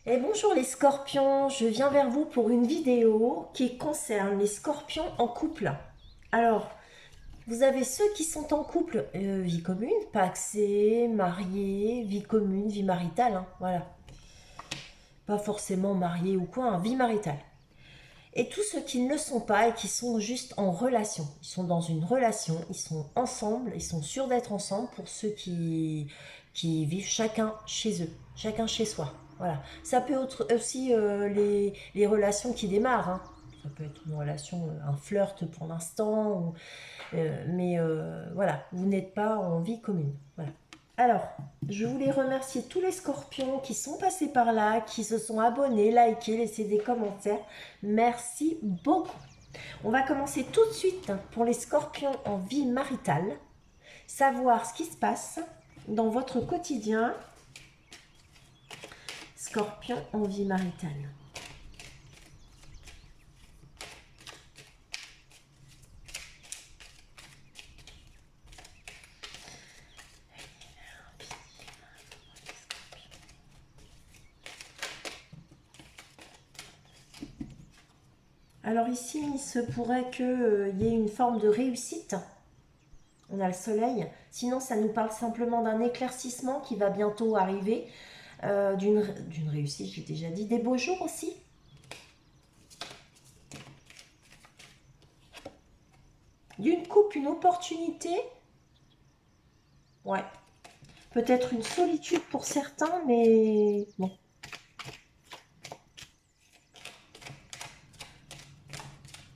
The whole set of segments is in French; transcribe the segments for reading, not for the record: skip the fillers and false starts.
Et bonjour les scorpions, je viens vers vous pour une vidéo qui concerne les scorpions en couple. Alors, vous avez ceux qui sont en couple, vie commune, pacsé, marié, vie commune, vie maritale, hein, voilà. Pas forcément marié ou quoi, hein, vie maritale. Et tous ceux qui ne le sont pas et qui sont juste en relation. Ils sont dans une relation, ils sont ensemble, ils sont sûrs d'être ensemble pour ceux qui vivent chacun chez eux, chacun chez soi. Voilà. Ça peut être aussi les relations qui démarrent, hein. Ça peut être une relation, un flirt pour l'instant, mais voilà, vous n'êtes pas en vie commune. Voilà. Alors, je voulais remercier tous les scorpions qui sont passés par là, qui se sont abonnés, likés, laissé des commentaires. Merci beaucoup. On va commencer tout de suite pour les scorpions en vie maritale. Savoir ce qui se passe dans votre quotidien. Scorpion en vie maritale. Alors ici, il se pourrait qu'il y ait une forme de réussite. On a le soleil. Sinon, ça nous parle simplement d'un éclaircissement qui va bientôt arriver. D'une réussite, j'ai déjà dit. Des beaux jours aussi. D'une coupe, une opportunité. Ouais. Peut-être une solitude pour certains, mais bon.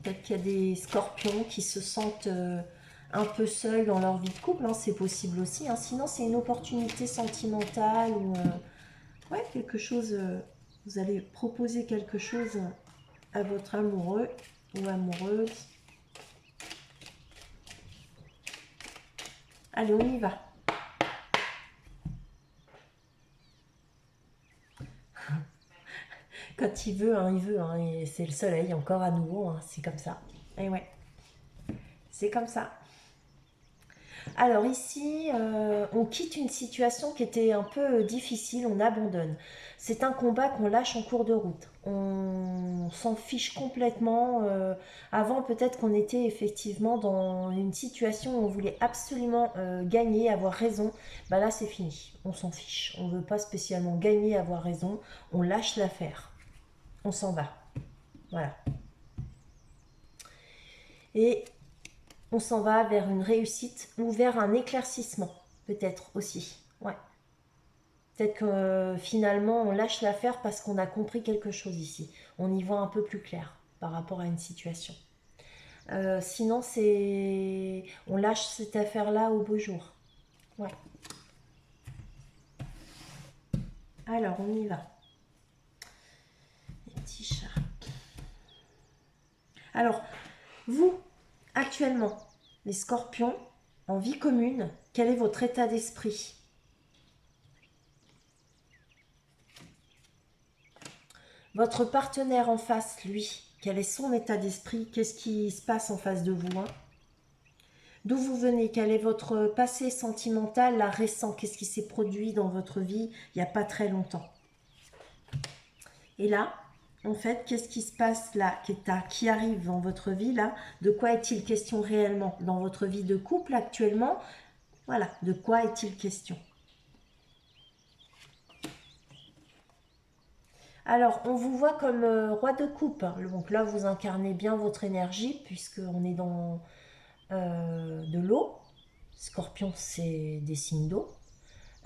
Peut-être qu'il y a des scorpions qui se sentent un peu seuls dans leur vie de couple, hein, c'est possible aussi, hein. Sinon, c'est une opportunité sentimentale ou ouais, quelque chose. Vous allez proposer quelque chose à votre amoureux ou amoureuse. Allez, on y va. Quand il veut, hein, il veut. Hein, et c'est le soleil encore à nouveau. Hein, c'est comme ça. Et ouais, c'est comme ça. Alors ici, on quitte une situation qui était un peu difficile, on abandonne. C'est un combat qu'on lâche en cours de route. On s'en fiche complètement. Avant, peut-être qu'on était effectivement dans une situation où on voulait absolument gagner, avoir raison. Bah là, c'est fini. On s'en fiche. On ne veut pas spécialement gagner, avoir raison. On lâche l'affaire. On s'en va. Voilà. Et on s'en va vers une réussite ou vers un éclaircissement, peut-être aussi. Ouais. Peut-être que finalement on lâche l'affaire parce qu'on a compris quelque chose ici. On y voit un peu plus clair par rapport à une situation. Sinon, c'est on lâche cette affaire-là au beau jour. Ouais. Alors, on y va. Les petits chats. Alors, vous, actuellement, les scorpions, en vie commune, quel est votre état d'esprit? Votre partenaire en face, lui, quel est son état d'esprit? Qu'est-ce qui se passe en face de vous, hein? D'où vous venez? Quel est votre passé sentimental, là, récent? Qu'est-ce qui s'est produit dans votre vie il n'y a pas très longtemps? Et là, en fait, qu'est-ce qui se passe là, qui arrive dans votre vie là? De quoi est-il question réellement? Dans votre vie de couple actuellement, voilà, de quoi est-il question? Alors, on vous voit comme roi de coupe. Donc là, vous incarnez bien votre énergie, puisqu'on est dans de l'eau. Scorpion, c'est des signes d'eau.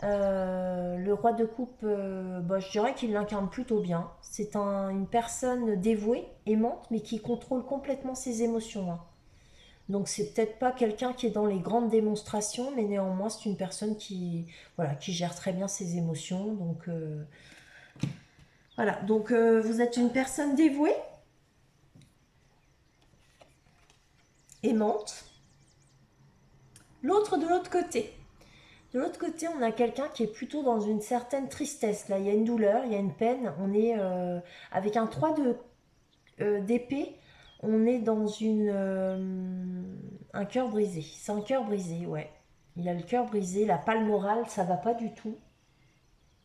Le roi de coupe, bah, je dirais qu'il l'incarne plutôt bien. C'est une personne dévouée, aimante, mais qui contrôle complètement ses émotions, hein. Donc c'est peut-être pas quelqu'un qui est dans les grandes démonstrations, mais néanmoins c'est une personne qui, voilà, qui gère très bien ses émotions. Donc voilà. Donc vous êtes une personne dévouée, aimante. L'autre de l'autre côté. De l'autre côté, on a quelqu'un qui est plutôt dans une certaine tristesse. Là, il y a une douleur, il y a une peine. On est avec un 3 d'épée. On est dans un cœur brisé. C'est un cœur brisé, ouais. Il a le cœur brisé, la pale morale, ça va pas du tout.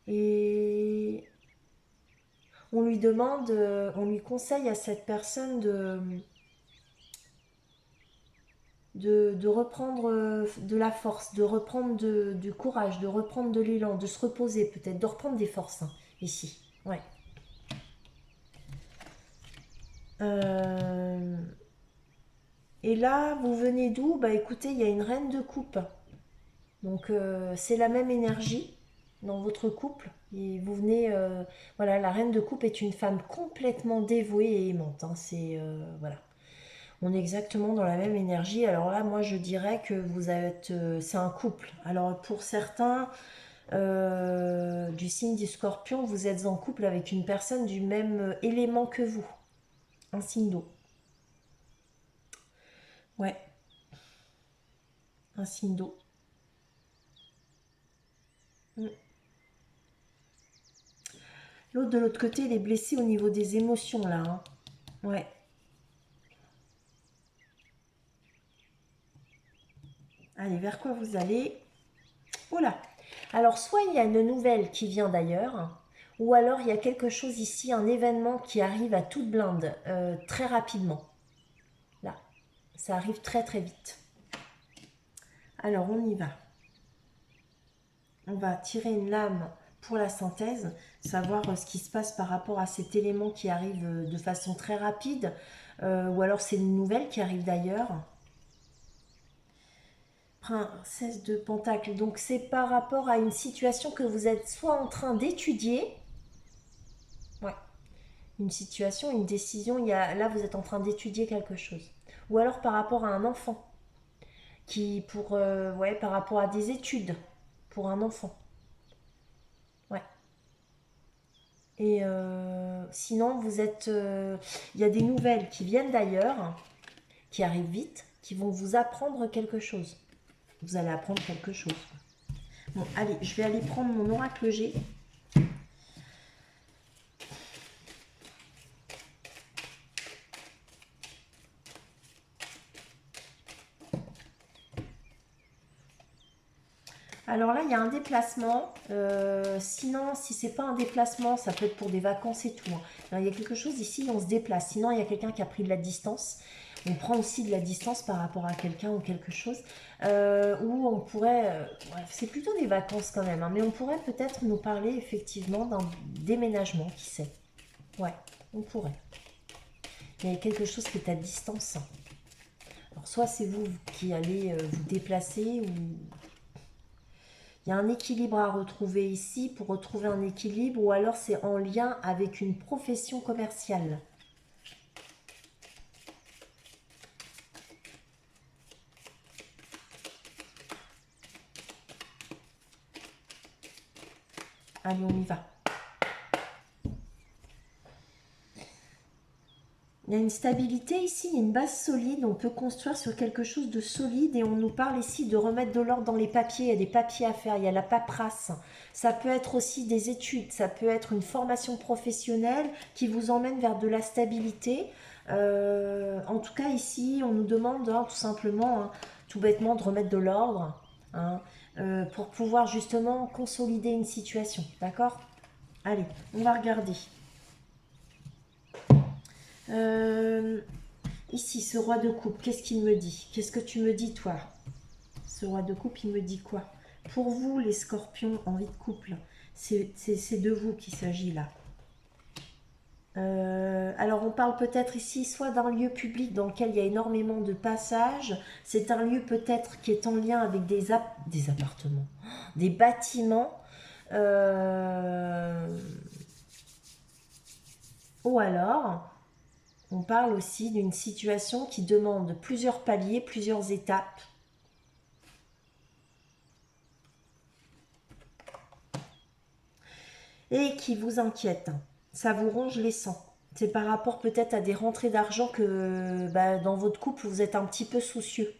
Et On lui demande, on lui conseille à cette personne de reprendre de la force, de reprendre du courage, de reprendre de l'élan, de se reposer peut-être, de reprendre des forces, hein, ici. Ouais. Euh, Et là, vous venez d'où? Bah écoutez, il y a une reine de coupe. Donc c'est la même énergie dans votre couple. Et vous venez, voilà, la reine de coupe est une femme complètement dévouée et aimante, hein. C'est voilà, on est exactement dans la même énergie. Alors là, moi, je dirais que vous êtes, c'est un couple. Alors pour certains du signe du Scorpion, vous êtes en couple avec une personne du même élément que vous, un signe d'eau. Ouais, un signe d'eau. Mm. L'autre de l'autre côté, il est blessé au niveau des émotions là, hein. Ouais. Allez, vers quoi vous allez? Oh là. Alors, soit il y a une nouvelle qui vient d'ailleurs, ou alors il y a quelque chose ici, un événement qui arrive à toute blinde, très rapidement. Là, ça arrive très très vite. Alors, on y va. On va tirer une lame pour la synthèse, savoir ce qui se passe par rapport à cet élément qui arrive de façon très rapide, ou alors c'est une nouvelle qui arrive d'ailleurs. Princesse de Pentacle. Donc c'est par rapport à une situation que vous êtes soit en train d'étudier, ouais, une situation, une décision, là vous êtes en train d'étudier quelque chose. Ou alors par rapport à un enfant, ouais, par rapport à des études pour un enfant. Ouais. Et sinon, il y a des nouvelles qui viennent d'ailleurs, qui arrivent vite, qui vont vous apprendre quelque chose. Vous allez apprendre quelque chose. Bon, allez, je vais aller prendre mon oracle G. Alors là, il y a un déplacement. Sinon, si c'est pas un déplacement, ça peut être pour des vacances et tout, hein. Alors, il y a quelque chose ici, on se déplace. Sinon, il y a quelqu'un qui a pris de la distance. On prend aussi de la distance par rapport à quelqu'un ou quelque chose. Ou on pourrait, ouais, c'est plutôt des vacances quand même, hein, mais on pourrait peut-être nous parler effectivement d'un déménagement, qui sait. Ouais, on pourrait. Il y a quelque chose qui est à distance, hein. Alors soit c'est vous qui allez vous déplacer, ou il y a un équilibre à retrouver ici. Pour retrouver un équilibre, ou alors c'est en lien avec une profession commerciale. Allez, on y va. Il y a une stabilité ici, il y a une base solide, on peut construire sur quelque chose de solide, et on nous parle ici de remettre de l'ordre dans les papiers. Il y a des papiers à faire, il y a la paperasse. Ça peut être aussi des études, ça peut être une formation professionnelle qui vous emmène vers de la stabilité. En tout cas ici, on nous demande, hein, tout simplement, hein, tout bêtement, de remettre de l'ordre, hein, pour pouvoir justement consolider une situation. D'accord? Allez, on va regarder. Euh, Ici, ce roi de coupe, qu'est-ce qu'il me dit? Qu'est-ce que tu me dis, toi? Ce roi de coupe, il me dit quoi? Pour vous, les scorpions en vie de couple, c'est de vous qu'il s'agit là. Alors, on parle peut-être ici soit d'un lieu public dans lequel il y a énormément de passages. C'est un lieu peut-être qui est en lien avec des appartements, des bâtiments. Euh, ou alors, on parle aussi d'une situation qui demande plusieurs paliers, plusieurs étapes. Et qui vous inquiète. Ça vous ronge les sangs. C'est par rapport peut-être à des rentrées d'argent que bah, dans votre couple, vous êtes un petit peu soucieux.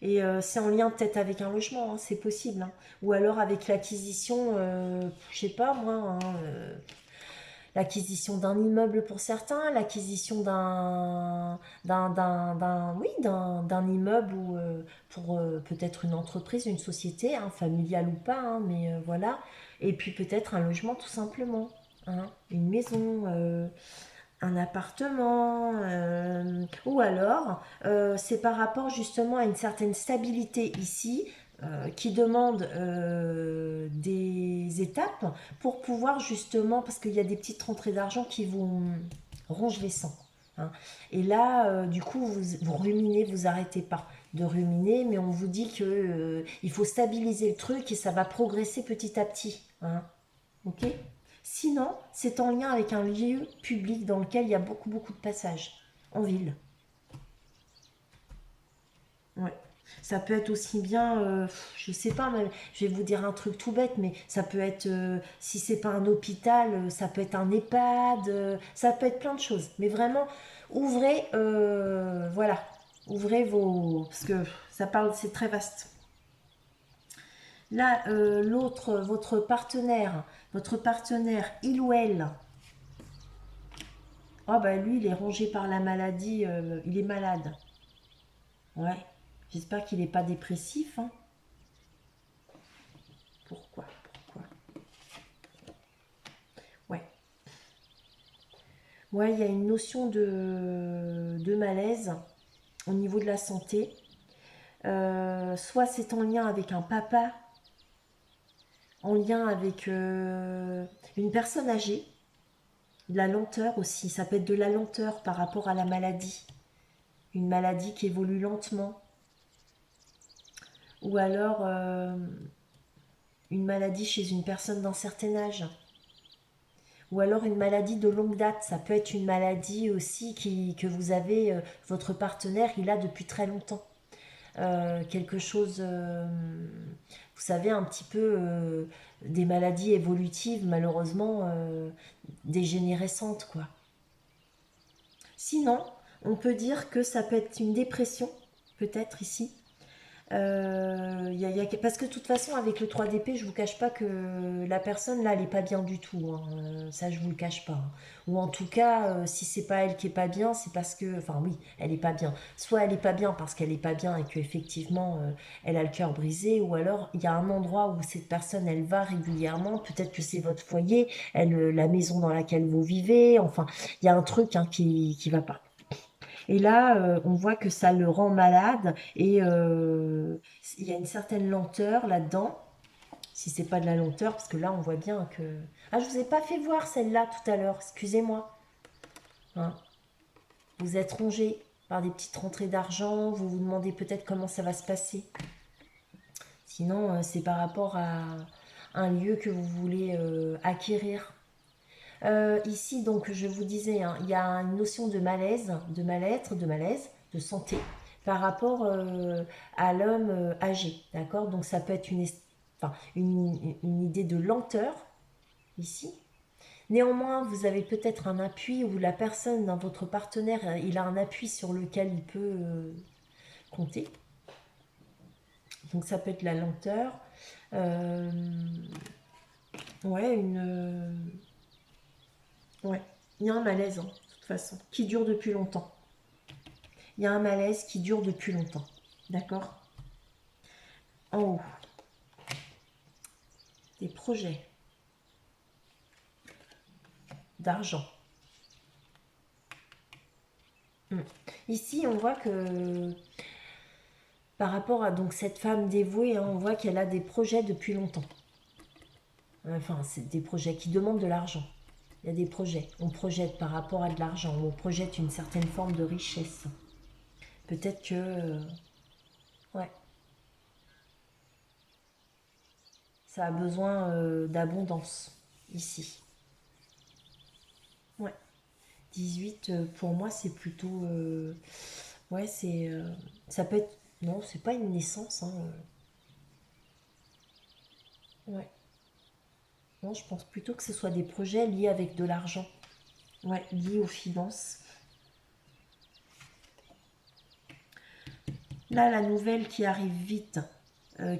Et c'est en lien peut-être avec un logement, hein, c'est possible, hein. Ou alors avec l'acquisition, je sais pas moi, hein, l'acquisition d'un immeuble pour certains, l'acquisition oui, d'un immeuble, ou pour peut-être une entreprise, une société, hein, familiale ou pas, hein, mais voilà. Et puis peut-être un logement tout simplement. hein, une maison, un appartement, ou alors c'est par rapport justement à une certaine stabilité ici qui demande des étapes pour pouvoir justement, parce qu'il y a des petites rentrées d'argent qui vous rongent les sangs, hein. Et là, du coup, vous ruminez, vous arrêtez pas de ruminer, mais on vous dit que il faut stabiliser le truc et ça va progresser petit à petit, hein. Ok. Sinon, c'est en lien avec un lieu public dans lequel il y a beaucoup, beaucoup de passages en ville. Ouais. Ça peut être aussi bien, je sais pas, je vais vous dire un truc tout bête, mais ça peut être, si c'est pas un hôpital, ça peut être un EHPAD, ça peut être plein de choses. Mais vraiment, ouvrez, voilà, ouvrez vos, parce que ça parle, c'est très vaste. Là, l'autre, votre partenaire, il ou elle, ah bah lui, il est rongé par la maladie, il est malade. Ouais. J'espère qu'il n'est pas dépressif, hein. Pourquoi? Pourquoi? Ouais. Ouais, il y a une notion de malaise au niveau de la santé. Soit c'est en lien avec un papa, en lien avec une personne âgée, de la lenteur aussi. Ça peut être de la lenteur par rapport à la maladie. Une maladie qui évolue lentement. Ou alors une maladie chez une personne d'un certain âge. Ou alors une maladie de longue date. Ça peut être une maladie aussi que vous avez, votre partenaire, il a depuis très longtemps. Quelque chose, vous savez, un petit peu des maladies évolutives, malheureusement, dégénérescentes, quoi. Sinon, on peut dire que ça peut être une dépression, peut-être ici. Parce que de toute façon, avec le 3 d'épée, je vous cache pas que la personne là, elle est pas bien du tout, hein. Ça, je vous le cache pas, hein. Ou en tout cas, si c'est pas elle qui est pas bien, c'est parce que, enfin oui, elle est pas bien. Soit elle est pas bien parce qu'elle est pas bien et qu'effectivement, elle a le cœur brisé, ou alors il y a un endroit où cette personne, elle va régulièrement. Peut-être que c'est votre foyer, la maison dans laquelle vous vivez. Enfin, il y a un truc, hein, qui va pas. Et là, on voit que ça le rend malade et il y a une certaine lenteur là-dedans. Si c'est pas de la lenteur, parce que là, on voit bien que... Ah, je vous ai pas fait voir celle-là tout à l'heure, excusez-moi, hein. Vous êtes rongé par des petites rentrées d'argent, vous vous demandez peut-être comment ça va se passer. Sinon, c'est par rapport à un lieu que vous voulez acquérir. Ici, donc, je vous disais, hein, il y a une notion de malaise, de mal-être, de malaise, de santé, par rapport à l'homme âgé, d'accord? Donc, ça peut être enfin, une idée de lenteur, ici. Néanmoins, vous avez peut-être un appui ou la personne dans votre partenaire, il a un appui sur lequel il peut compter. Donc, ça peut être la lenteur. Euh, ouais, ouais, il y a un malaise, hein, de toute façon, qui dure depuis longtemps. Il y a un malaise qui dure depuis longtemps. D'accord? En haut, des projets d'argent. Hmm. Ici, on voit que par rapport à donc cette femme dévouée, hein, on voit qu'elle a des projets depuis longtemps. Enfin, c'est des projets qui demandent de l'argent. Il y a des projets. On projette par rapport à de l'argent. On projette une certaine forme de richesse. Peut-être que... ouais, ça a besoin d'abondance ici. Ouais. 18, pour moi, c'est plutôt... ouais, c'est... ça peut être... Non, c'est pas une naissance, hein. Ouais. Non, je pense plutôt que ce soit des projets liés avec de l'argent. Ouais, liés aux finances. Là, la nouvelle qui arrive vite,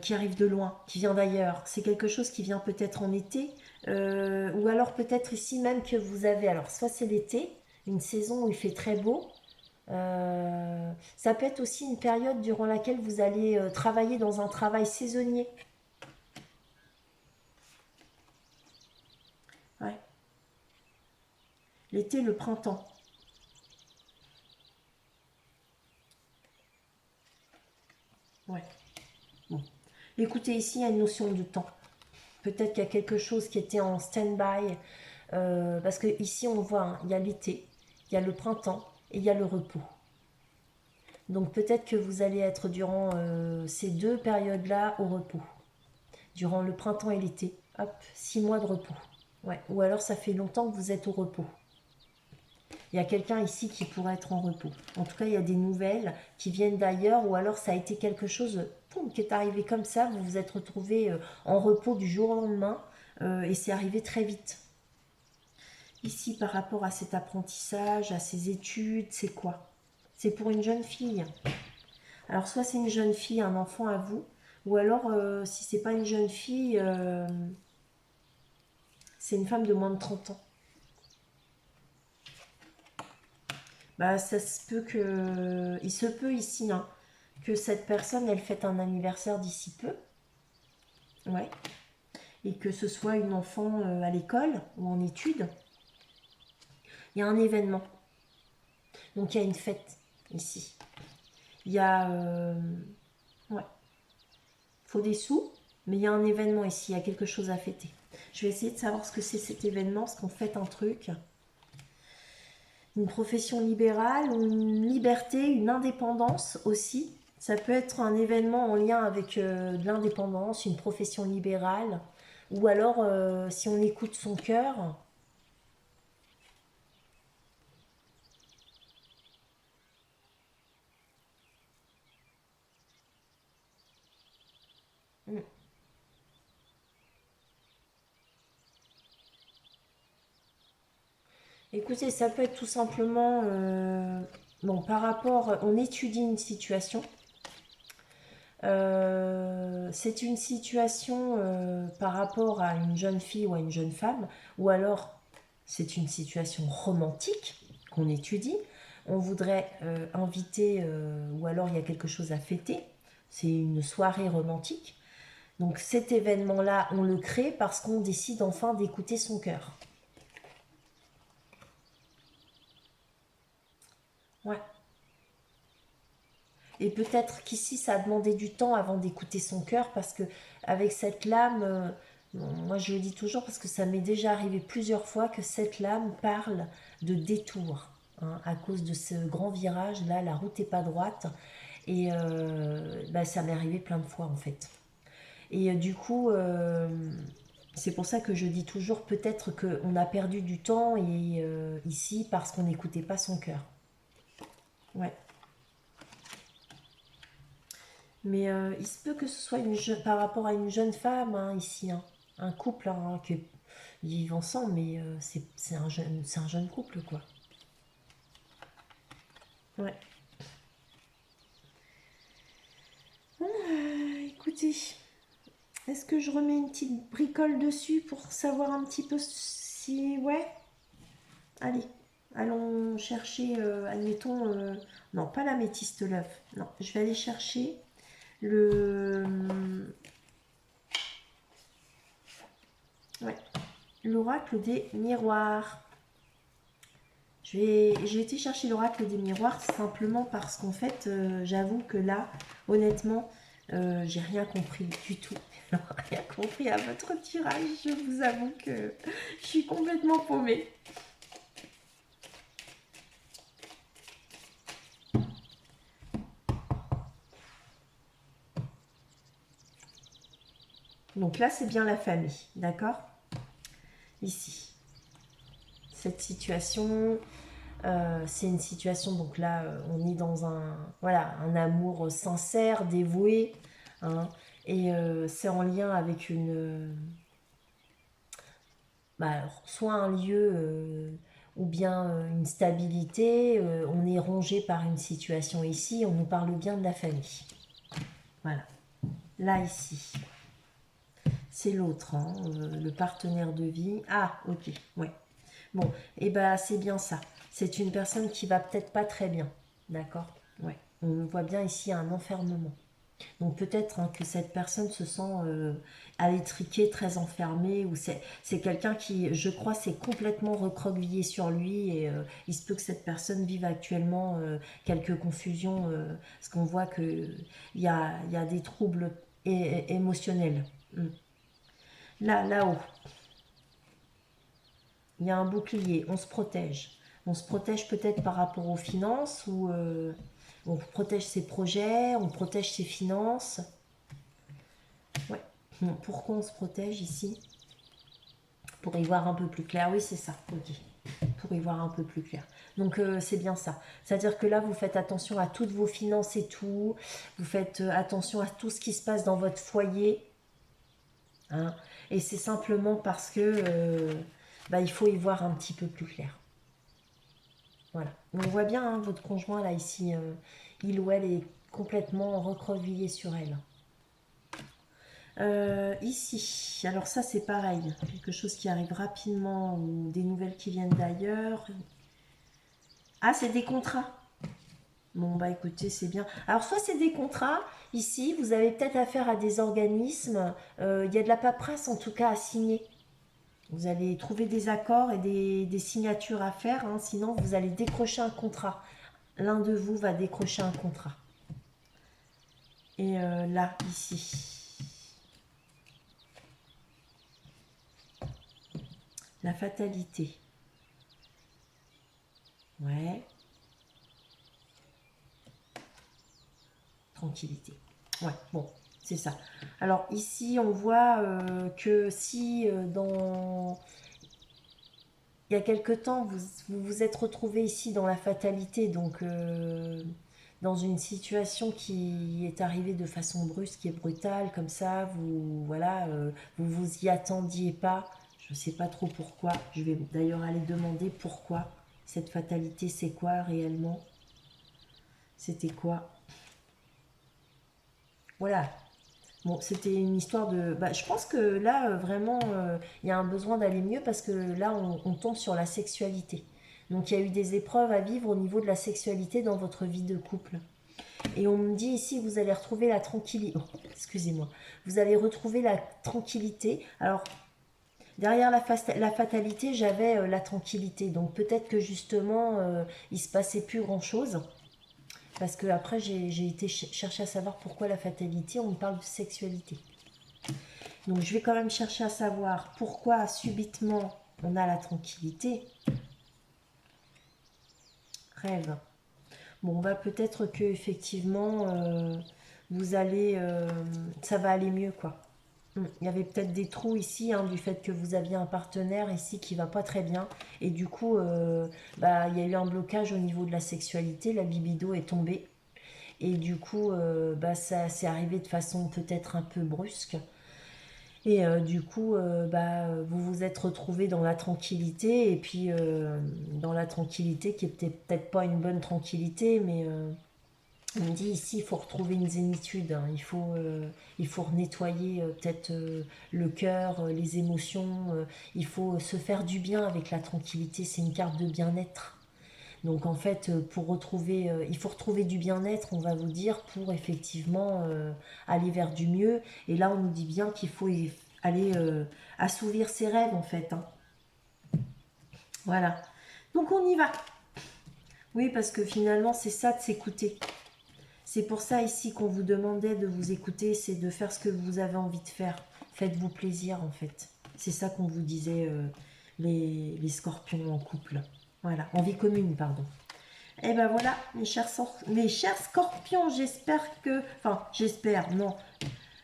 qui arrive de loin, qui vient d'ailleurs, c'est quelque chose qui vient peut-être en été, ou alors peut-être ici même que vous avez... Alors, soit c'est l'été, une saison où il fait très beau. Ça peut être aussi une période durant laquelle vous allez travailler dans un travail saisonnier. Ouais. L'été, le printemps. Ouais. Bon. Écoutez, ici, il y a une notion de temps. Peut-être qu'il y a quelque chose qui était en stand-by. Parce que ici, on voit, hein, il y a l'été, il y a le printemps et il y a le repos. Donc peut-être que vous allez être durant ces deux périodes-là au repos. Durant le printemps et l'été. Hop, 6 mois de repos. Ouais. Ou alors ça fait longtemps que vous êtes au repos. Il y a quelqu'un ici qui pourrait être en repos. En tout cas, il y a des nouvelles qui viennent d'ailleurs, ou alors ça a été quelque chose qui est arrivé comme ça. Vous vous êtes retrouvé en repos du jour au lendemain et c'est arrivé très vite. Ici, par rapport à cet apprentissage, à ces études, c'est quoi? C'est pour une jeune fille. Alors, soit c'est une jeune fille, un enfant à vous, ou alors, si c'est pas une jeune fille, c'est une femme de moins de 30 ans. Bah, ça se peut que... Il se peut ici, hein, que cette personne, elle fête un anniversaire d'ici peu. Ouais. Et que ce soit une enfant à l'école ou en études. Il y a un événement. Donc, il y a une fête ici. Il y a... ouais. Faut des sous, mais il y a un événement ici. Il y a quelque chose à fêter. Je vais essayer de savoir ce que c'est cet événement, ce qu'on fête un truc. Une profession libérale, une liberté, une indépendance aussi. Ça peut être un événement en lien avec de l'indépendance, une profession libérale, ou alors si on écoute son cœur. Hmm. Écoutez, ça peut être tout simplement, bon, par rapport, on étudie une situation. C'est une situation par rapport à une jeune fille ou à une jeune femme, ou alors c'est une situation romantique qu'on étudie. On voudrait inviter, ou alors il y a quelque chose à fêter. C'est une soirée romantique. Donc cet événement-là, on le crée parce qu'on décide enfin d'écouter son cœur. Ouais. Et peut-être qu'ici, ça a demandé du temps avant d'écouter son cœur parce que avec cette lame, bon, moi je le dis toujours parce que ça m'est déjà arrivé plusieurs fois que cette lame parle de détour. Hein, à cause de ce grand virage, là, la route n'est pas droite. Et bah, ça m'est arrivé plein de fois en fait. Et du coup, c'est pour ça que je dis toujours peut-être qu'on a perdu du temps et, ici parce qu'on n'écoutait pas son cœur. Ouais. Mais il se peut que ce soit par rapport à une jeune femme hein, ici, hein. Un couple hein, qui vivent ensemble, mais c'est un jeune couple quoi. Ouais. Bon, écoutez, est-ce que je remets une petite bricole dessus pour savoir un petit peu si... Ouais. Allez, allons chercher, admettons... non, pas l'améthyste l'œuf. Non, je vais aller chercher le... Ouais, l'oracle des miroirs. J'ai été chercher l'oracle des miroirs simplement parce qu'en fait, j'avoue que là, honnêtement, j'ai rien compris du tout. Rien compris à votre tirage. Je vous avoue que je suis complètement paumée. Donc là, c'est bien la famille, d'accord? Ici. Cette situation, c'est une situation, donc là, on est dans voilà, un amour sincère, dévoué, hein, et c'est en lien avec bah, soit un lieu ou bien une stabilité. On est rongé par une situation ici, on nous parle bien de la famille. Voilà. Là, ici, c'est l'autre, hein, le partenaire de vie. Ah, ok, ouais. Bon, et bah c'est bien ça. C'est une personne qui va peut-être pas très bien. D'accord. Ouais. On voit bien ici un enfermement. Donc peut-être hein, que cette personne se sent à l'étriquer, très enfermée, ou c'est quelqu'un qui, je crois, s'est complètement recroquevillé sur lui, et il se peut que cette personne vive actuellement quelques confusions, parce qu'on voit qu'il y a des troubles émotionnels. Hmm. Là, là-haut, il y a un bouclier, on se protège. On se protège peut-être par rapport aux finances, ou on protège ses projets, on protège ses finances. Ouais. Pourquoi on se protège ici? Pour y voir un peu plus clair. Oui, c'est ça. Ok. Pour y voir un peu plus clair. Donc, c'est bien ça. C'est-à-dire que là, vous faites attention à toutes vos finances et tout. Vous faites attention à tout ce qui se passe dans votre foyer. Hein, et c'est simplement parce que bah, il faut y voir un petit peu plus clair. Voilà. On voit bien hein, votre conjoint là ici, il ou elle est complètement recroquevillé sur elle. Ici, alors ça c'est pareil, quelque chose qui arrive rapidement ou des nouvelles qui viennent d'ailleurs. Ah, c'est des contrats. Bon bah écoutez, c'est bien. Alors soit c'est des contrats, ici vous avez peut-être affaire à des organismes, il y a de la paperasse en tout cas à signer. Vous allez trouver des accords et des signatures à faire, hein, sinon vous allez décrocher un contrat. L'un de vous va décrocher un contrat. Et là, ici, la fatalité. Ouais, tranquillité. Ouais, bon, c'est ça. Alors ici, on voit que si dans... Il y a quelque temps, vous vous êtes retrouvé ici dans la fatalité, donc dans une situation qui est arrivée de façon brusque et brutale, comme ça, vous voilà, vous vous y attendiez pas. Je ne sais pas trop pourquoi. Je vais d'ailleurs aller demander pourquoi cette fatalité, c'est quoi réellement? C'était quoi? Voilà. Bon, c'était une histoire de. Bah, je pense que là, vraiment, il y a un besoin d'aller mieux parce que là, on tombe sur la sexualité. Donc, il y a eu des épreuves à vivre au niveau de la sexualité dans votre vie de couple. Et on me dit ici, vous allez retrouver la tranquillité. Oh, excusez-moi. Vous allez retrouver la tranquillité. Alors, derrière la fatalité, j'avais la tranquillité. Donc, peut-être que justement, il se passait plus grand-chose. Parce que après, j'ai été chercher à savoir pourquoi la fatalité. On me parle de sexualité. Donc je vais quand même chercher à savoir pourquoi subitement on a la tranquillité. Rêve. Bon, bah peut-être que effectivement vous allez, ça va aller mieux quoi. Il y avait peut-être des trous ici hein, du fait que vous aviez un partenaire ici qui va pas très bien et du coup bah il y a eu un blocage au niveau de la sexualité, la libido est tombée et du coup bah ça s'est arrivé de façon peut-être un peu brusque. Et du coup, bah, vous vous êtes retrouvés dans la tranquillité, et puis dans la tranquillité qui était peut-être pas une bonne tranquillité, mais on me dit ici, il faut retrouver une zénitude, hein. Il faut nettoyer peut-être le cœur, les émotions, il faut se faire du bien avec la tranquillité, c'est une carte de bien-être. Donc en fait, pour retrouver, il faut retrouver du bien-être, on va vous dire, pour effectivement aller vers du mieux. Et là, on nous dit bien qu'il faut aller assouvir ses rêves, en fait. Hein. Voilà. Donc on y va. Oui, parce que finalement, c'est ça de s'écouter. C'est pour ça ici qu'on vous demandait de vous écouter, c'est de faire ce que vous avez envie de faire. Faites-vous plaisir, en fait. C'est ça qu'on vous disait, les scorpions en couple. Voilà, en vie commune, pardon. Et ben voilà, mes chers scorpions, j'espère que... Enfin, j'espère, non.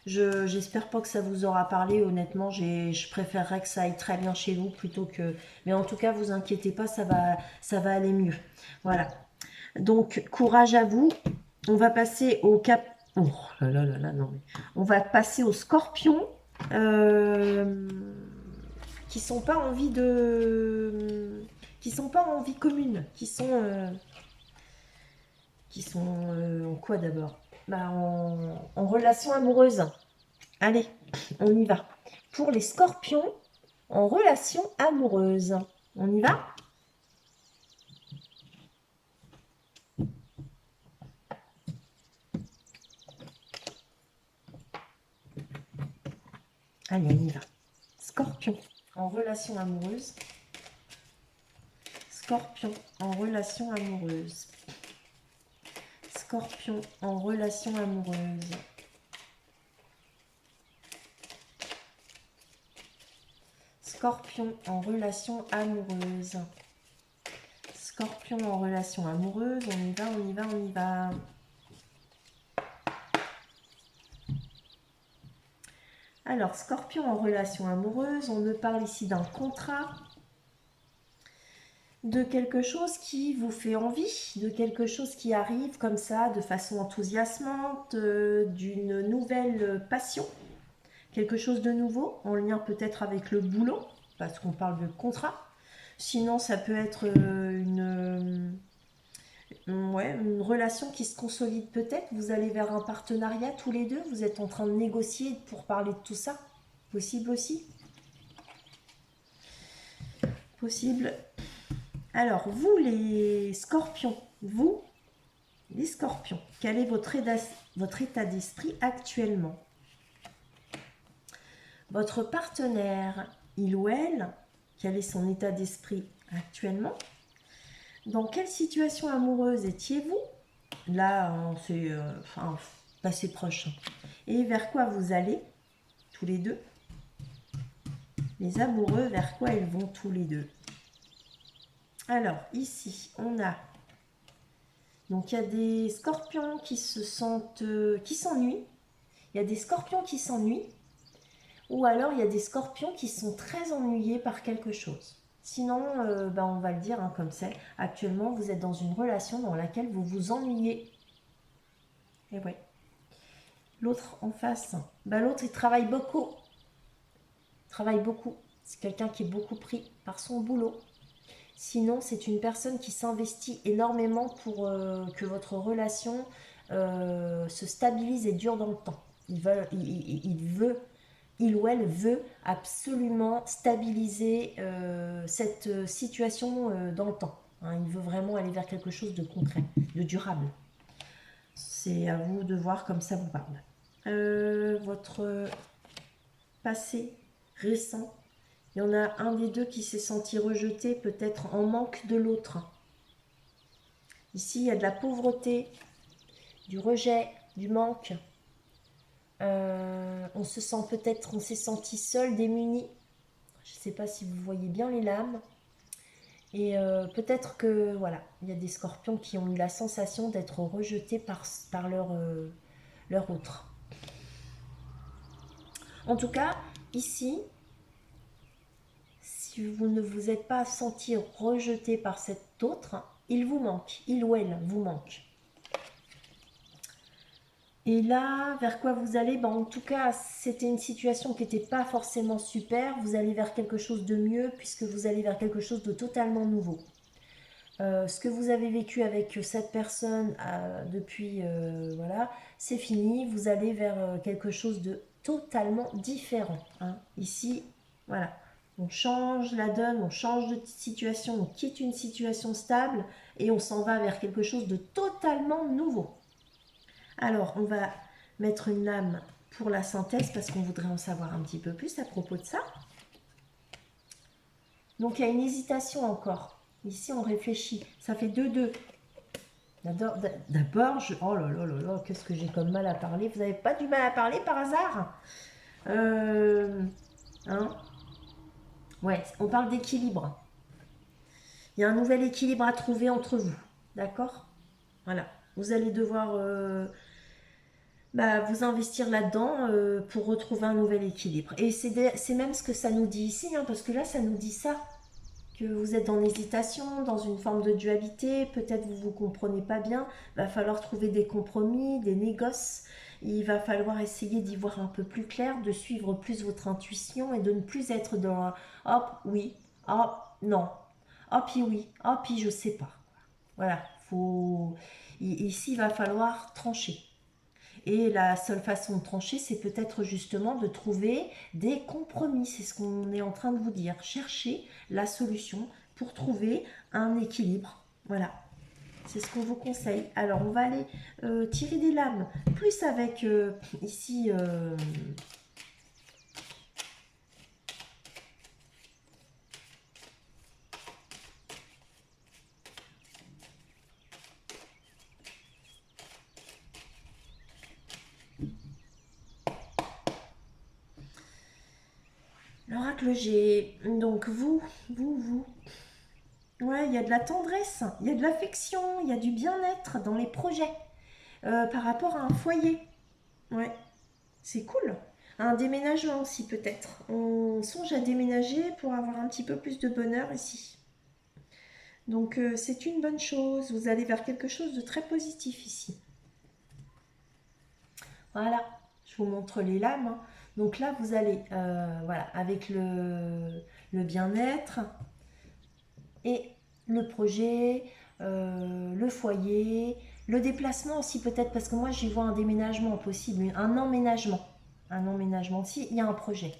J'espère pas que ça vous aura parlé, honnêtement. Je préférerais que ça aille très bien chez vous plutôt que... Mais en tout cas, vous inquiétez pas, ça va aller mieux. Voilà. Donc, courage à vous. On va passer au cap... Oh là là là là, non. On va passer aux scorpions qui sont pas en vie de... qui sont pas en vie commune, qui sont en quoi d'abord bah, en relation amoureuse. Allez, on y va. Pour les scorpions en relation amoureuse. On y va? Allez, on y va. Scorpion en relation amoureuse. Scorpion en relation amoureuse. Scorpion en relation amoureuse. Scorpion en relation amoureuse. Scorpion en relation amoureuse. On y va, on y va, on y va. Alors, Scorpion en relation amoureuse, on me parle ici d'un contrat, de quelque chose qui vous fait envie, de quelque chose qui arrive comme ça, de façon enthousiasmante, d'une nouvelle passion, quelque chose de nouveau, en lien peut-être avec le boulot, parce qu'on parle de contrat. Sinon, ça peut être une relation qui se consolide peut-être. Vous allez vers un partenariat tous les deux, vous êtes en train de négocier pour parler de tout ça. Possible aussi. Possible. Alors, vous les scorpions, vous, les scorpions, quel est votre état d'esprit actuellement? Votre partenaire, il ou elle, quel est son état d'esprit actuellement? Dans quelle situation amoureuse étiez-vous? Là, c'est assez proche. Et vers quoi vous allez, tous les deux? Les amoureux, vers quoi ils vont tous les deux? Alors, ici, on a... Donc, il y a des scorpions qui se sentent... qui s'ennuient. Il y a des scorpions qui s'ennuient. Ou alors, il y a des scorpions qui sont très ennuyés par quelque chose. Sinon, on va le dire comme c'est. Actuellement, vous êtes dans une relation dans laquelle vous vous ennuyez. Et ouais. L'autre en face, l'autre, il travaille beaucoup. Il travaille beaucoup. C'est quelqu'un qui est beaucoup pris par son boulot. Sinon, c'est une personne qui s'investit énormément pour que votre relation se stabilise et dure dans le temps. Il ou elle veut absolument stabiliser cette situation dans le temps. Hein, il veut vraiment aller vers quelque chose de concret, de durable. C'est à vous de voir comme ça vous parle. Votre passé récent. Il y en a un des deux qui s'est senti rejeté, peut-être en manque de l'autre. Ici, il y a de la pauvreté, du rejet, du manque. On se sent peut-être, on s'est senti seul, démuni. Je ne sais pas si vous voyez bien les lames. Et peut-être que, voilà, il y a des scorpions qui ont eu la sensation d'être rejetés par leur autre. En tout cas, ici, si vous ne vous êtes pas senti rejeté par cet autre, il vous manque, il ou elle vous manque. Et là, vers quoi vous allez? En tout cas, c'était une situation qui n'était pas forcément super. Vous allez vers quelque chose de mieux puisque vous allez vers quelque chose de totalement nouveau. Ce que vous avez vécu avec cette personne depuis, voilà, c'est fini. Vous allez vers quelque chose de totalement différent. Hein. Ici, voilà. On change la donne, on change de situation, on quitte une situation stable et on s'en va vers quelque chose de totalement nouveau. Alors, on va mettre une lame pour la synthèse parce qu'on voudrait en savoir un petit peu plus à propos de ça. Donc, il y a une hésitation encore. Ici, on réfléchit. Ça fait 2-2. D'abord, oh là là là là, qu'est-ce que j'ai comme mal à parler. Vous n'avez pas du mal à parler par hasard? Hein? Ouais, on parle d'équilibre. Il y a un nouvel équilibre à trouver entre vous. D'accord? Voilà. Vous allez devoir vous investir là-dedans pour retrouver un nouvel équilibre. Et c'est même ce que ça nous dit ici, hein, parce que là, ça nous dit ça. Que vous êtes en hésitation, dans une forme de dualité, peut-être vous ne vous comprenez pas bien, il va falloir trouver des compromis, des négoces, il va falloir essayer d'y voir un peu plus clair, de suivre plus votre intuition et de ne plus être dans hop, oui, hop, non, hop, oui, hop, je sais pas. Voilà, ici il va falloir trancher. Et la seule façon de trancher, c'est peut-être justement de trouver des compromis. C'est ce qu'on est en train de vous dire. Chercher la solution pour trouver un équilibre. Voilà. C'est ce qu'on vous conseille. Alors, on va aller tirer des lames. Plus avec, ici, oracle, j'ai donc vous. Ouais, il y a de la tendresse, il y a de l'affection, il y a du bien-être dans les projets par rapport à un foyer. Ouais, c'est cool. Un déménagement aussi peut-être. On songe à déménager pour avoir un petit peu plus de bonheur ici. Donc c'est une bonne chose. Vous allez vers quelque chose de très positif ici. Voilà, je vous montre les lames, hein. Donc là, vous allez, voilà, avec le bien-être et le projet, le foyer, le déplacement aussi peut-être, parce que moi j'y vois un déménagement possible, un emménagement. Un emménagement aussi, il y a un projet.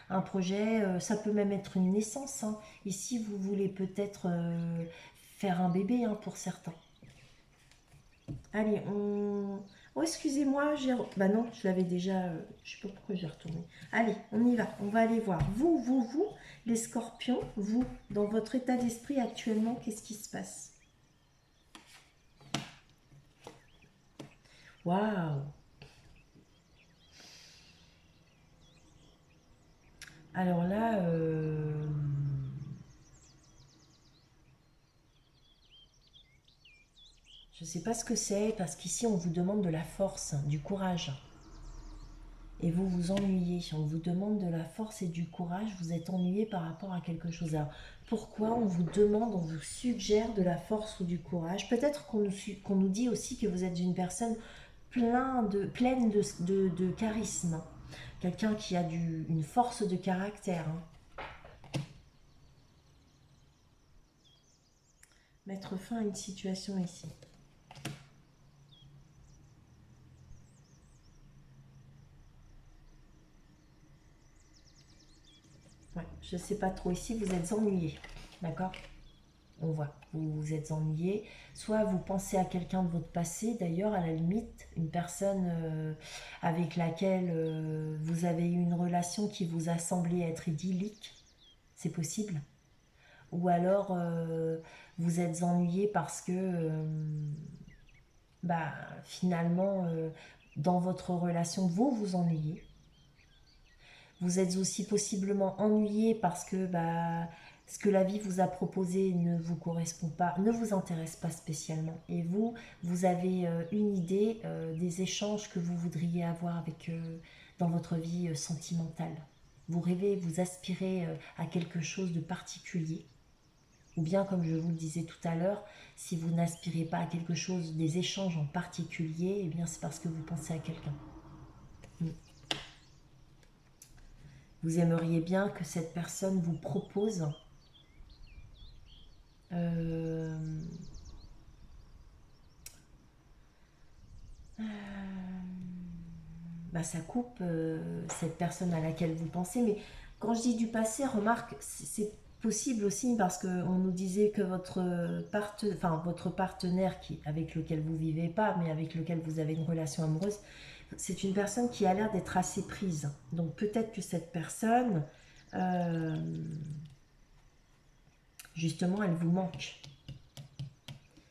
Un projet, ça peut même être une naissance, hein. Ici, vous voulez peut-être faire un bébé, hein, pour certains. Allez, on... Oh, excusez-moi, j'ai... Bah non, je l'avais déjà... je sais pas pourquoi j'ai retourné. Allez, on y va. On va aller voir. Vous, les scorpions, vous, dans votre état d'esprit actuellement, qu'est-ce qui se passe? Waouh! Alors là, je sais pas ce que c'est, parce qu'ici, on vous demande de la force, du courage. Et vous vous ennuyez. On vous demande de la force et du courage, vous êtes ennuyé par rapport à quelque chose. Alors, pourquoi on vous demande, on vous suggère de la force ou du courage? Peut-être qu'on nous dit aussi que vous êtes une personne pleine de charisme. Quelqu'un qui a une force de caractère, hein. Mettre fin à une situation ici. Ouais, je sais pas trop. Ici, vous êtes ennuyé. D'accord? On voit, vous vous êtes ennuyé, soit vous pensez à quelqu'un de votre passé, d'ailleurs, à la limite, une personne avec laquelle vous avez eu une relation qui vous a semblé être idyllique, c'est possible. Ou alors, vous êtes ennuyé parce que, bah, finalement, dans votre relation, vous vous ennuyez. Vous êtes aussi possiblement ennuyé parce que bah, ce que la vie vous a proposé ne vous correspond pas, ne vous intéresse pas spécialement. Et vous, vous avez une idée des échanges que vous voudriez avoir avec dans votre vie sentimentale. Vous rêvez, vous aspirez à quelque chose de particulier. Ou bien, comme je vous le disais tout à l'heure, si vous n'aspirez pas à quelque chose, des échanges en particulier, eh bien c'est parce que vous pensez à quelqu'un. Mm. Vous aimeriez bien que cette personne vous propose euh, bah, ça coupe cette personne à laquelle vous pensez. Mais quand je dis du passé, remarque, c'est possible aussi parce qu'on nous disait que votre partenaire avec lequel vous vivez pas, mais avec lequel vous avez une relation amoureuse, c'est une personne qui a l'air d'être assez prise. Donc peut-être que cette personne, euh, justement, elle vous manque.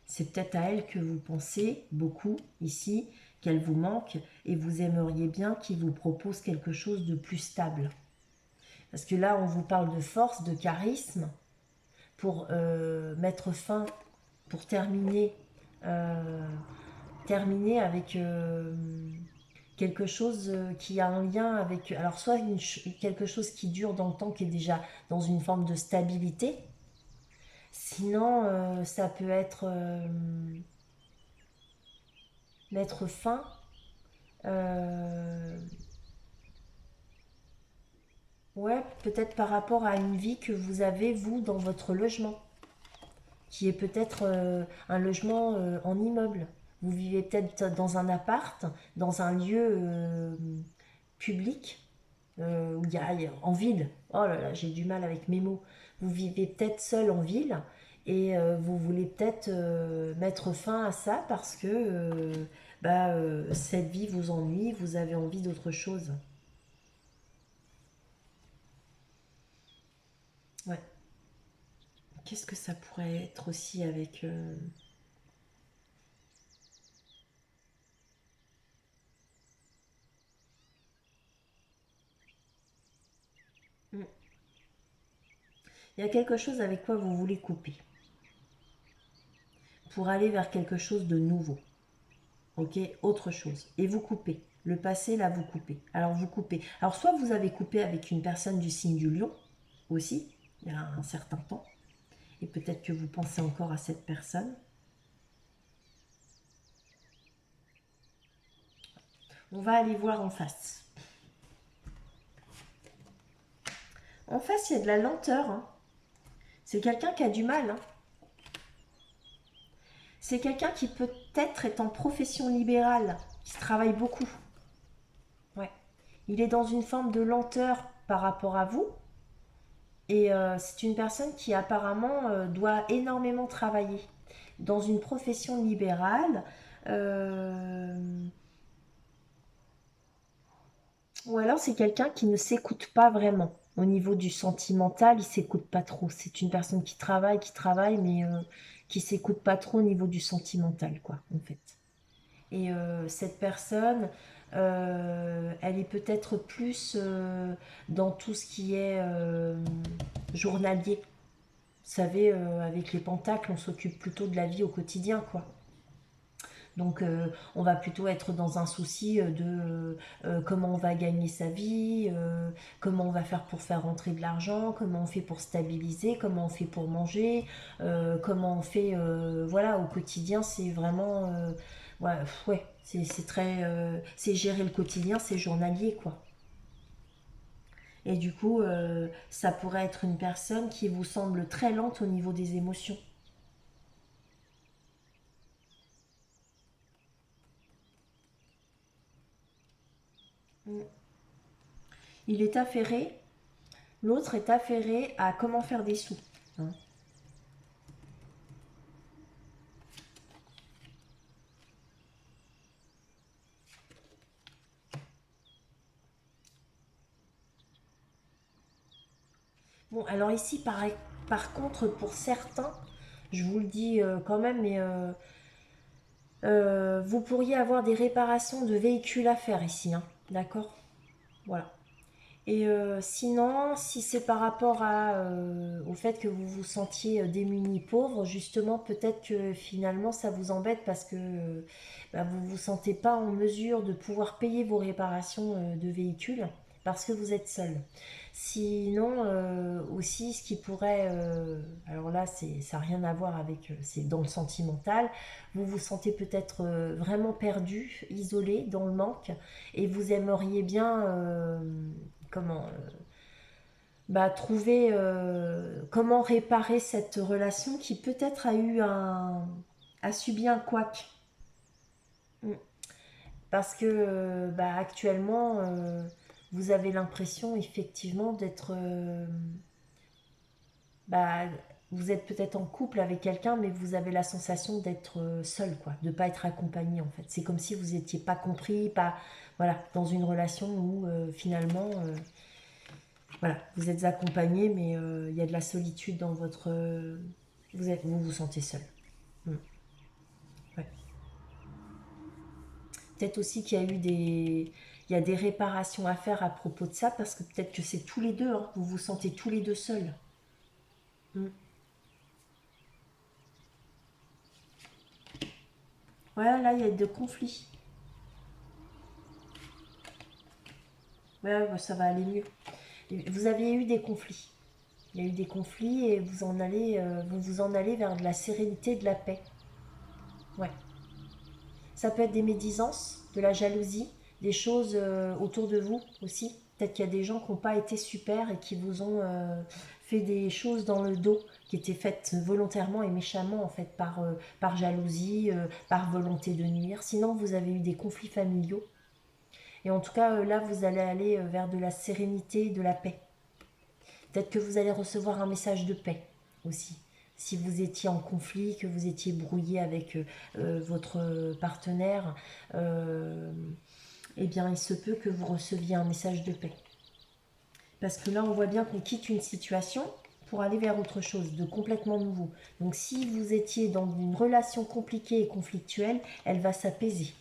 C'est peut-être à elle que vous pensez beaucoup ici, qu'elle vous manque, et vous aimeriez bien qu'il vous propose quelque chose de plus stable. Parce que là, on vous parle de force, de charisme, pour mettre fin, pour euh, terminer avec quelque chose qui a un lien avec... Alors, soit quelque chose qui dure dans le temps, qui est déjà dans une forme de stabilité. Sinon, ça peut être mettre fin. Euh, ouais, peut-être par rapport à une vie que vous avez, vous, dans votre logement, qui est peut-être un logement en immeuble. Vous vivez peut-être dans un appart, dans un lieu public, où en ville. Oh là là, j'ai du mal avec mes mots. Vous vivez peut-être seul en ville et vous voulez peut-être mettre fin à ça parce que cette vie vous ennuie, vous avez envie d'autre chose. Ouais. Qu'est-ce que ça pourrait être aussi avec... Il y a quelque chose avec quoi vous voulez couper. Pour aller vers quelque chose de nouveau. Ok, autre chose. Et vous coupez. Le passé, là, vous coupez. Alors, vous coupez. Alors, soit vous avez coupé avec une personne du signe du lion, aussi, il y a un certain temps. Et peut-être que vous pensez encore à cette personne. On va aller voir en face. En face, il y a de la lenteur. Hein. C'est quelqu'un qui a du mal. Hein. C'est quelqu'un qui peut-être est en profession libérale, qui travaille beaucoup. Ouais. Il est dans une forme de lenteur par rapport à vous. Et c'est une personne qui apparemment doit énormément travailler dans une profession libérale. euh, ou alors c'est quelqu'un qui ne s'écoute pas vraiment. Au niveau du sentimental, il s'écoute pas trop. C'est une personne qui travaille, mais qui s'écoute pas trop au niveau du sentimental, quoi, en fait. Et cette personne, elle est peut-être plus dans tout ce qui est journalier. Vous savez, avec les pentacles, on s'occupe plutôt de la vie au quotidien, quoi. Donc, on va plutôt être dans un souci de comment on va gagner sa vie, comment on va faire pour faire rentrer de l'argent, comment on fait pour stabiliser, comment on fait pour manger, comment on fait, voilà, au quotidien, c'est vraiment, ouais, ouais, c'est très, c'est gérer le quotidien, c'est journalier, quoi. Et du coup, ça pourrait être une personne qui vous semble très lente au niveau des émotions. Mm. Il est affairé, l'autre est affairé à comment faire des sous. Hein. Bon, alors ici, par contre, pour certains, je vous le dis quand même, mais vous pourriez avoir des réparations de véhicules à faire ici, hein, d'accord. Voilà. Et sinon, si c'est par rapport au fait que vous vous sentiez démuni, pauvre, justement, peut-être que finalement ça vous embête parce que bah, vous ne vous sentez pas en mesure de pouvoir payer vos réparations de véhicules parce que vous êtes seul. Sinon, aussi, ce qui pourrait, alors là, ça n'a rien à voir avec, c'est dans le sentimental, vous vous sentez peut-être vraiment perdu, isolé, dans le manque, et vous aimeriez bien comment bah, trouver comment réparer cette relation qui peut-être a subi un couac. Mm. Parce que bah, actuellement vous avez l'impression effectivement d'être bah, vous êtes peut-être en couple avec quelqu'un mais vous avez la sensation d'être seul, quoi, de pas être accompagné, en fait. C'est comme si vous n'étiez pas compris, pas voilà, dans une relation où finalement voilà, vous êtes accompagné, mais il y a de la solitude dans votre. Vous vous sentez seul. Mm. Ouais. Peut-être aussi qu'il y a eu il y a des réparations à faire à propos de ça, parce que peut-être que c'est tous les deux, hein, vous vous sentez tous les deux seuls. Mm. Ouais, là, il y a de conflits. Ouais, bah, ça va aller mieux. Vous aviez eu des conflits. Il y a eu des conflits et vous vous en allez vers de la sérénité, de la paix. Ouais. Ça peut être des médisances, de la jalousie, des choses autour de vous aussi. Peut-être qu'il y a des gens qui n'ont pas été super et qui vous ont fait des choses dans le dos, qui étaient faites volontairement et méchamment, en fait, par jalousie, par volonté de nuire. Sinon, vous avez eu des conflits familiaux. Et en tout cas, là, vous allez aller vers de la sérénité, de la paix. Peut-être que vous allez recevoir un message de paix aussi. Si vous étiez en conflit, que vous étiez brouillé avec votre partenaire, euh, eh bien, il se peut que vous receviez un message de paix. Parce que là, on voit bien qu'on quitte une situation pour aller vers autre chose, de complètement nouveau. Donc, si vous étiez dans une relation compliquée et conflictuelle, elle va s'apaiser.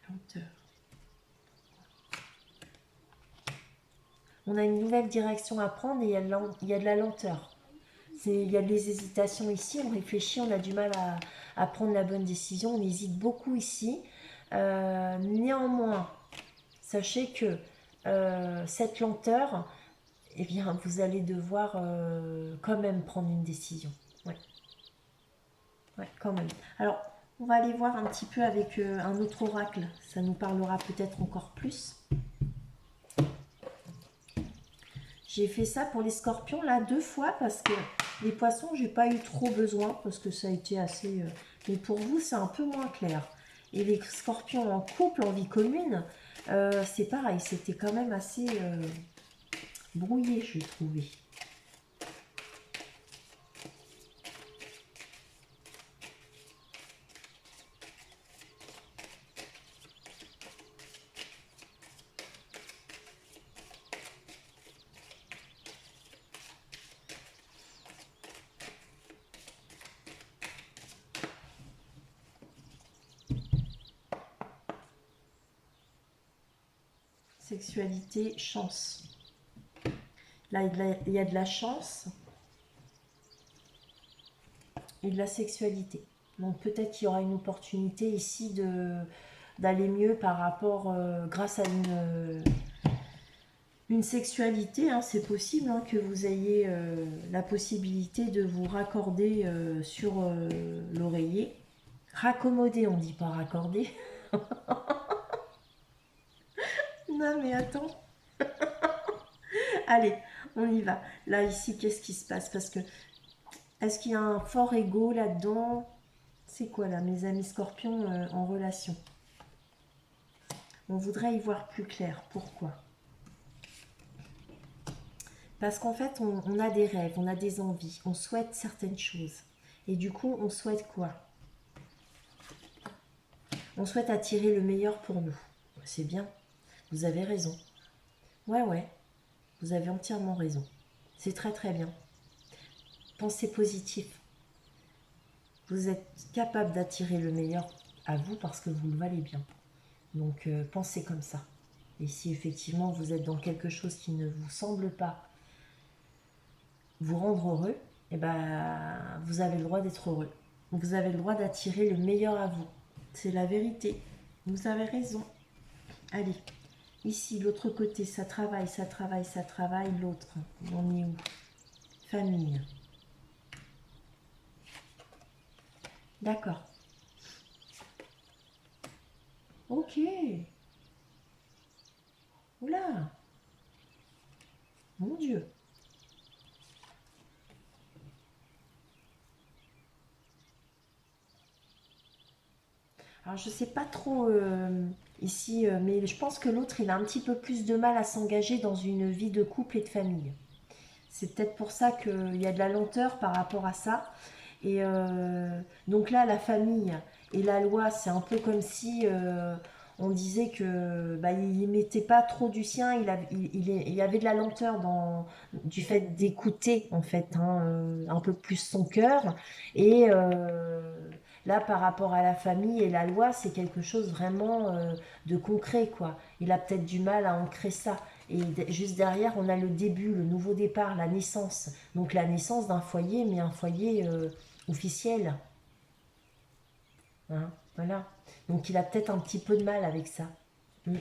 Lenteur. On a une nouvelle direction à prendre et il y a de la lenteur. Il y a des hésitations ici, on réfléchit, on a du mal à prendre la bonne décision, on hésite beaucoup ici. Néanmoins, sachez que cette lenteur, eh bien, vous allez devoir quand même prendre une décision. Ouais. Ouais, quand même. Alors, on va aller voir un petit peu avec un autre oracle. Ça nous parlera peut-être encore plus. J'ai fait ça pour les scorpions, là, 2 fois, parce que les poissons, j'ai pas eu trop besoin, parce que ça a été assez... mais pour vous, c'est un peu moins clair. Et les scorpions en couple, en vie commune, c'est pareil, c'était quand même assez brouillé, je trouvais. Sexualité, chance. Là, il y a de la chance et de la sexualité. Donc peut-être qu'il y aura une opportunité ici d'aller mieux par rapport, grâce à une sexualité. Hein, c'est possible hein, que vous ayez la possibilité de vous raccorder sur l'oreiller. Raccommoder, on dit pas raccorder. Non mais attends. Allez, on y va. Là, ici, qu'est-ce qui se passe? Parce que, est-ce qu'il y a un fort ego là-dedans? C'est quoi là, mes amis scorpions en relation? On voudrait y voir plus clair. Pourquoi? Parce qu'en fait, on a des rêves, on a des envies, on souhaite certaines choses. Et du coup, on souhaite quoi? On souhaite attirer le meilleur pour nous. C'est bien, vous avez raison. Ouais, ouais, vous avez entièrement raison. C'est très très bien. Pensez positif. Vous êtes capable d'attirer le meilleur à vous parce que vous le valez bien. Donc pensez comme ça. Et si effectivement vous êtes dans quelque chose qui ne vous semble pas vous rendre heureux, eh ben, vous avez le droit d'être heureux. Vous avez le droit d'attirer le meilleur à vous. C'est la vérité. Vous avez raison. Allez, ici, l'autre côté, ça travaille, ça travaille, ça travaille. L'autre, on est où? Famille. D'accord. Ok. Oula. Mon Dieu. Alors, je sais pas trop ici, mais je pense que l'autre, il a un petit peu plus de mal à s'engager dans une vie de couple et de famille. C'est peut-être pour ça qu'il y a de la lenteur par rapport à ça. Et donc là, la famille et la loi, c'est un peu comme si on disait que bah, il mettait pas trop du sien, il y avait de la lenteur du fait d'écouter en fait hein, un peu plus son cœur. Et là, par rapport à la famille et la loi, c'est quelque chose vraiment de concret quoi. Il a peut-être du mal à ancrer ça. Et juste derrière, on a le début, le nouveau départ, la naissance. Donc la naissance d'un foyer, mais un foyer officiel. Hein, voilà. Donc il a peut-être un petit peu de mal avec ça. Mm.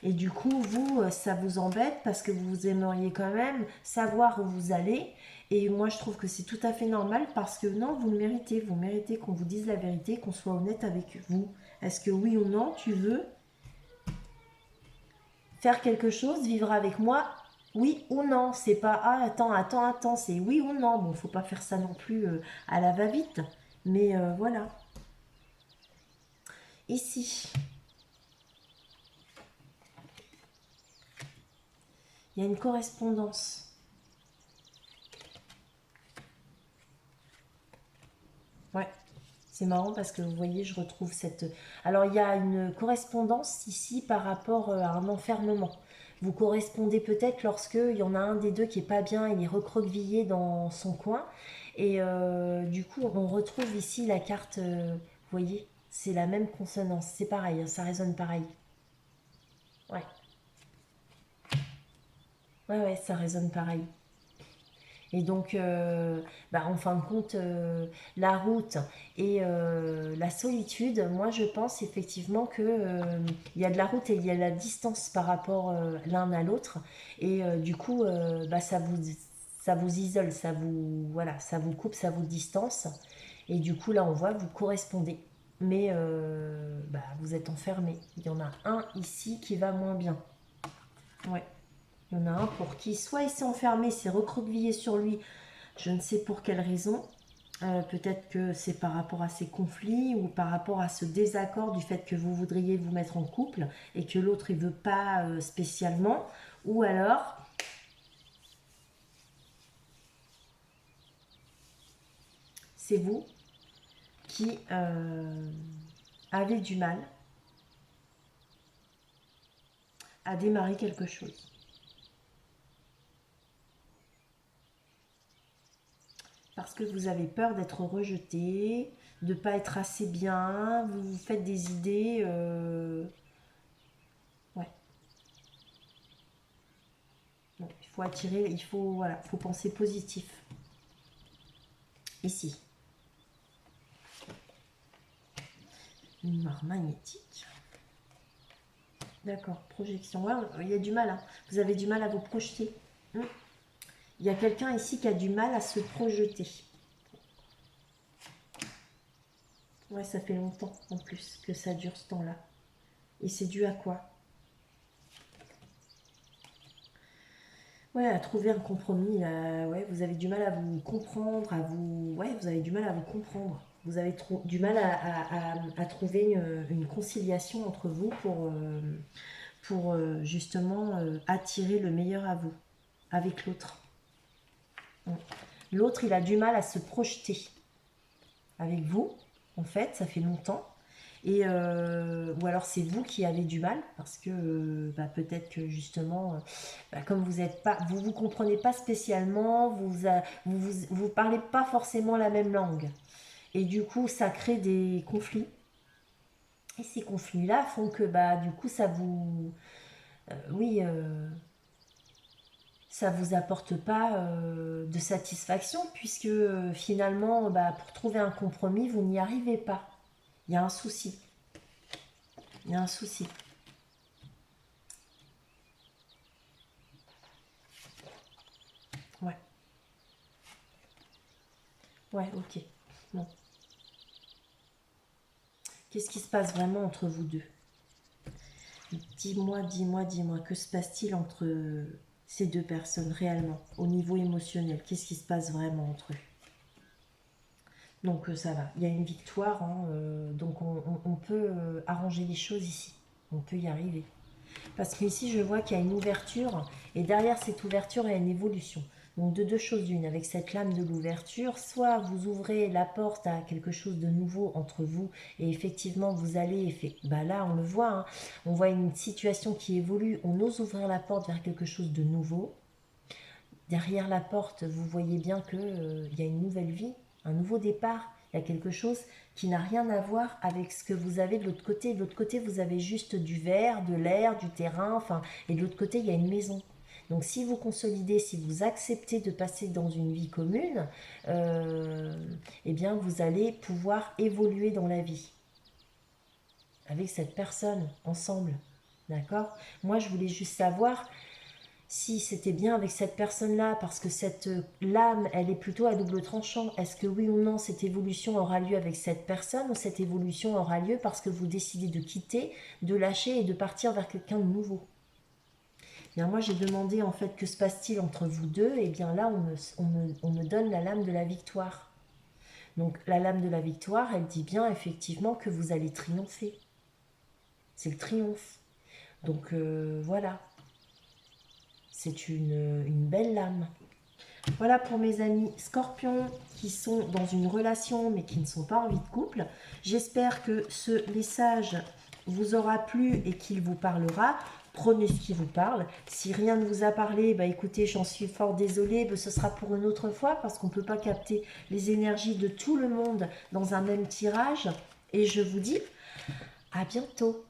Et du coup, vous, ça vous embête parce que vous aimeriez quand même savoir où vous allez. Et moi, je trouve que c'est tout à fait normal parce que non, vous le méritez. Vous méritez qu'on vous dise la vérité, qu'on soit honnête avec vous. Est-ce que oui ou non, tu veux faire quelque chose, vivre avec moi, oui ou non. C'est pas ah attends, c'est oui ou non. Bon, faut pas faire ça non plus à la va-vite. Mais voilà. Ici, il y a une correspondance. Ouais, c'est marrant parce que vous voyez, je retrouve cette... Alors, il y a une correspondance ici par rapport à un enfermement. Vous correspondez peut-être lorsque il y en a un des deux qui est pas bien, il est recroquevillé dans son coin. Et du coup, on retrouve ici la carte, vous voyez, c'est la même consonance. C'est pareil, hein, ça résonne pareil. Ouais, Ouais, ouais, ça résonne pareil. Et donc, en fin de compte, la route et la solitude, moi je pense effectivement que il y a de la route et il y a de la distance par rapport l'un à l'autre. Et du coup, ça vous isole, ça vous, voilà, ça vous coupe, ça vous distance. Et du coup, là, on voit, vous correspondez. Mais vous êtes enfermés. Il y en a un ici qui va moins bien. Ouais. Il y en a un pour qui, soit il s'est enfermé, s'est recroquevillé sur lui, je ne sais pour quelle raison. Peut-être que c'est par rapport à ces conflits ou par rapport à ce désaccord du fait que vous voudriez vous mettre en couple et que l'autre il veut pas spécialement. Ou alors, c'est vous qui avez du mal à démarrer quelque chose. Parce que vous avez peur d'être rejeté, de ne pas être assez bien, vous vous faites des idées. Ouais. Donc, il faut attirer, il faut, voilà, faut penser positif. Ici. Une mare magnétique. D'accord, projection. Ouais, il y a du mal. Hein. Vous avez du mal à vous projeter. Il y a quelqu'un ici qui a du mal à se projeter. Ouais, ça fait longtemps en plus que ça dure ce temps-là. Et c'est dû à quoi? Ouais, à trouver un compromis. Ouais, vous avez du mal à vous comprendre, à vous. Ouais, vous avez du mal à vous comprendre. Vous avez du mal à trouver une conciliation entre vous pour justement attirer le meilleur à vous, avec l'autre. L'autre, il a du mal à se projeter avec vous, en fait, ça fait longtemps. Et ou alors c'est vous qui avez du mal parce que peut-être que justement comme vous êtes pas vous comprenez pas spécialement, vous parlez pas forcément la même langue et du coup ça crée des conflits et ces conflits là font que du coup ça vous oui ça vous apporte pas de satisfaction puisque finalement pour trouver un compromis vous n'y arrivez pas, il y a un souci. Il y a un souci. Ouais. Ouais, ok. Bon. Qu'est-ce qui se passe vraiment entre vous deux? Dis-moi, dis-moi, dis-moi, que se passe-t-il entre ces deux personnes réellement, au niveau émotionnel? Qu'est-ce qui se passe vraiment entre eux? Donc ça va, il y a une victoire, hein, donc on peut arranger les choses ici. On peut y arriver. Parce qu'ici, je vois qu'il y a une ouverture, et derrière cette ouverture, il y a une évolution. Donc de deux choses l'une, avec cette lame de l'ouverture, soit vous ouvrez la porte à quelque chose de nouveau entre vous, et effectivement vous allez, là on le voit, hein, on voit une situation qui évolue, on ose ouvrir la porte vers quelque chose de nouveau. Derrière la porte, vous voyez bien qu'il y a une nouvelle vie, un nouveau départ, il y a quelque chose qui n'a rien à voir avec ce que vous avez de l'autre côté. De l'autre côté, vous avez juste du verre, de l'air, du terrain, et de l'autre côté, il y a une maison. Donc si vous consolidez, si vous acceptez de passer dans une vie commune, eh bien vous allez pouvoir évoluer dans la vie avec cette personne, ensemble. D'accord? Moi, je voulais juste savoir si c'était bien avec cette personne-là, parce que cette lame, elle est plutôt à double tranchant. Est-ce que oui ou non, cette évolution aura lieu avec cette personne, ou cette évolution aura lieu parce que vous décidez de quitter, de lâcher et de partir vers quelqu'un de nouveau? Bien, moi, j'ai demandé en fait que se passe-t-il entre vous deux, et bien là, on me donne la lame de la victoire. Donc la lame de la victoire, elle dit bien effectivement que vous allez triompher. C'est le triomphe. Donc voilà, c'est une belle lame. Voilà pour mes amis scorpions qui sont dans une relation mais qui ne sont pas en vie de couple. J'espère que ce message vous aura plu et qu'il vous parlera. Prenez ce qui vous parle. Si rien ne vous a parlé, écoutez, j'en suis fort désolée. Ce sera pour une autre fois parce qu'on ne peut pas capter les énergies de tout le monde dans un même tirage. Et je vous dis à bientôt.